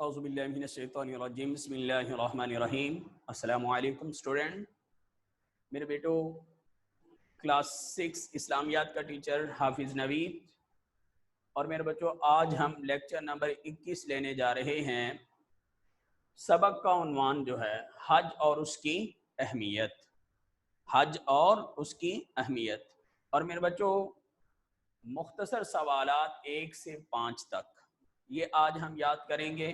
اعوذ باللہ من الشیطان الرجیم بسم اللہ الرحمن الرحیم۔ السلام علیکم اسٹوڈنٹ، میرے بیٹو کلاس 6 اسلامیات کا ٹیچر حافظ نوید، اور میرے بچوں آج ہم لیکچر نمبر 21 لینے جا رہے ہیں۔ سبق کا عنوان جو ہے حج اور اس کی اہمیت، حج اور اس کی اہمیت۔ اور میرے بچوں مختصر سوالات 1 سے 5 تک یہ آج ہم یاد کریں گے،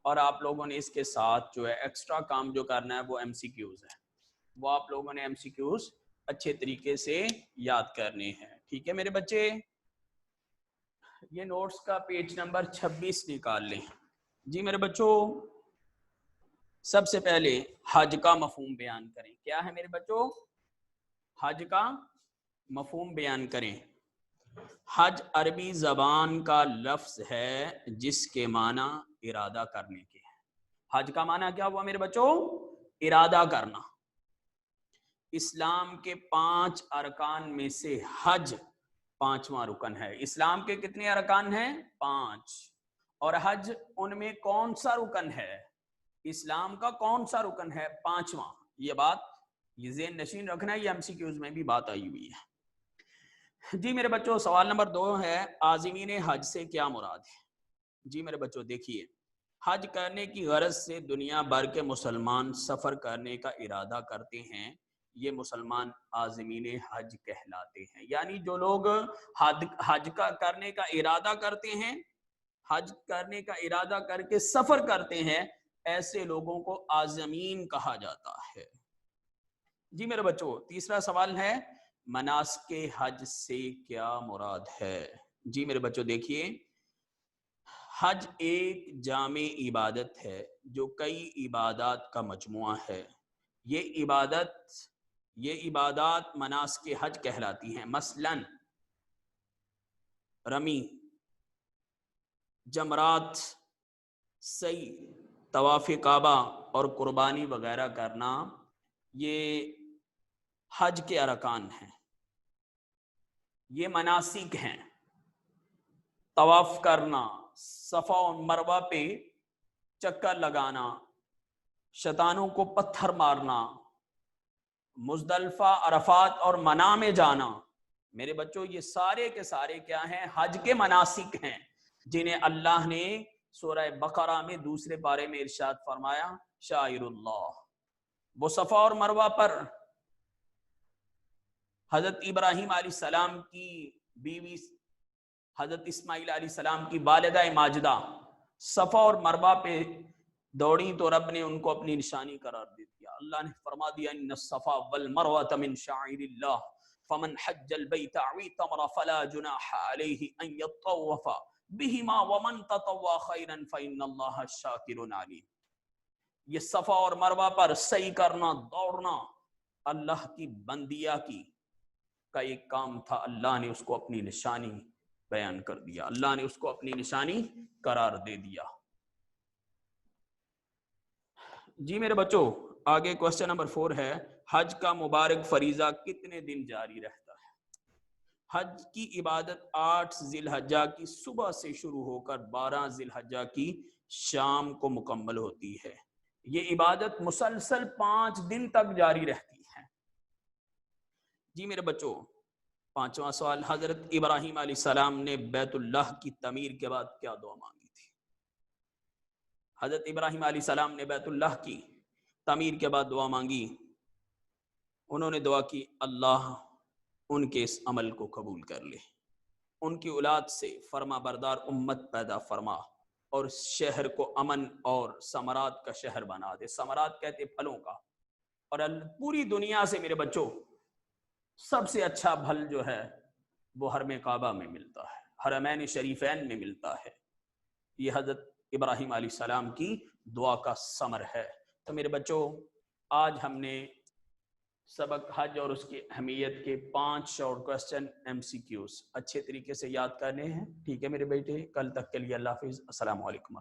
اور آپ لوگوں نے اس کے ساتھ جو ہے ایکسٹرا کام جو کرنا ہے وہ MCQs ہے، وہ آپ لوگوں نے MCQs اچھے طریقے سے یاد کرنے ہیں، ٹھیک ہے میرے بچے؟ یہ نوٹس کا پیج نمبر 26 نکال لیں۔ جی میرے بچوں سب سے پہلے حج کا مفہوم بیان کریں۔ کیا ہے میرے بچوں؟ حج کا مفہوم بیان کریں۔ حج عربی زبان کا لفظ ہے جس کے معنی ارادہ کرنے کے ہیں۔ حج کا معنی کیا ہوا میرے بچوں؟ ارادہ کرنا۔ اسلام کے 5 ارکان میں سے حج 5واں رکن ہے۔ اسلام کے کتنے ارکان ہیں؟ 5، اور حج ان میں کون سا رکن ہے؟ اسلام کا کون سا رکن ہے؟ 5واں۔ یہ بات یہ ذہن نشین رکھنا ہے، یہ MCQs میں بھی بات آئی ہوئی ہے۔ جی میرے بچوں سوال نمبر 2 ہے عازمین حج سے کیا مراد ہے؟ جی میرے بچوں دیکھیے، حج کرنے کی غرض سے دنیا بھر کے مسلمان سفر کرنے کا ارادہ کرتے ہیں، یہ مسلمان عازمین حج کہلاتے ہیں۔ یعنی جو لوگ حج کا کرنے کا ارادہ کرتے ہیں، حج کرنے کا ارادہ کر کے سفر کرتے ہیں، ایسے لوگوں کو عازمین کہا جاتا ہے۔ جی میرے بچوں تیسرا سوال ہے مناسک حج سے کیا مراد ہے؟ جی میرے بچوں دیکھیے، حج ایک جامع عبادت ہے جو کئی عبادات کا مجموعہ ہے۔ یہ عبادات مناسک حج کہلاتی ہیں، مثلاً رمی، جمرات، سعی، طواف کعبہ اور قربانی وغیرہ کرنا، یہ حج کے ارکان ہیں، یہ مناسک ہیں۔ طواف کرنا، صفا و مروہ پہ چکر لگانا، شیطانوں کو پتھر مارنا، مزدلفہ، عرفات اور منی میں جانا، میرے بچوں یہ سارے کے سارے کیا ہیں؟ حج کے مناسک ہیں، جنہیں اللہ نے سورہ بقرہ میں 2 پارے میں ارشاد فرمایا شعائر اللہ۔ وہ صفا اور مروہ پر حضرت ابراہیم علیہ السلام کی بیوی حضرت اسماعیل علیہ السلام کی والدہ ماجدہ صفا اور مروہ پہ دوڑی تو رب نے ان کو اپنی نشانی قرار دے دیا۔ اللہ نے فرما دیا ان الصفا والمروہ من شعائر اللہ فمن حج البیت او اعتمر فلا جناح علیہ ان یطوف بہما ومن تطوع خیرا فإن اللہ شاکر علیم۔ یہ صفا اور مروہ پر سعی کرنا، دوڑنا اللہ کی بندیا کا ایک کام تھا، اللہ نے اس کو اپنی نشانی بیان کر دیا، اللہ نے اس کو اپنی نشانی قرار دے دیا۔ جی میرے بچوں آگے کوسچن نمبر 4 ہے حج کا مبارک فریضہ کتنے دن جاری رہتا ہے؟ حج کی عبادت 8 ذی الحجہ کی صبح سے شروع ہو کر 12 ذی الحجہ کی شام کو مکمل ہوتی ہے۔ یہ عبادت مسلسل 5 دن تک جاری رہتی ہے۔ جی میرے بچوں 5واں سوال، حضرت ابراہیم علیہ السلام نے بیت اللہ کی تعمیر کے بعد کیا دعا مانگی تھی؟ حضرت ابراہیم علیہ السلام نے بیت اللہ کی تعمیر کے بعد دعا مانگی، انہوں نے دعا کی اللہ ان کے اس عمل کو قبول کر لے، ان کی اولاد سے فرما بردار امت پیدا فرما، اور اس شہر کو امن اور ثمرات کا شہر بنا دے۔ ثمرات کہتے پھلوں کا، اور پوری دنیا سے میرے بچوں سب سے اچھا پھل جو ہے وہ حرم کعبہ میں ملتا ہے، حرمین شریفین میں ملتا ہے۔ یہ حضرت ابراہیم علیہ السلام کی دعا کا ثمر ہے۔ تو میرے بچوں آج ہم نے سبق حج اور اس کی اہمیت کے 5 شارٹ کوسچن MCQs اچھے طریقے سے یاد کرنے ہیں، ٹھیک ہے میرے بیٹے؟ کل تک کے لیے اللہ حافظ، السلام علیکم۔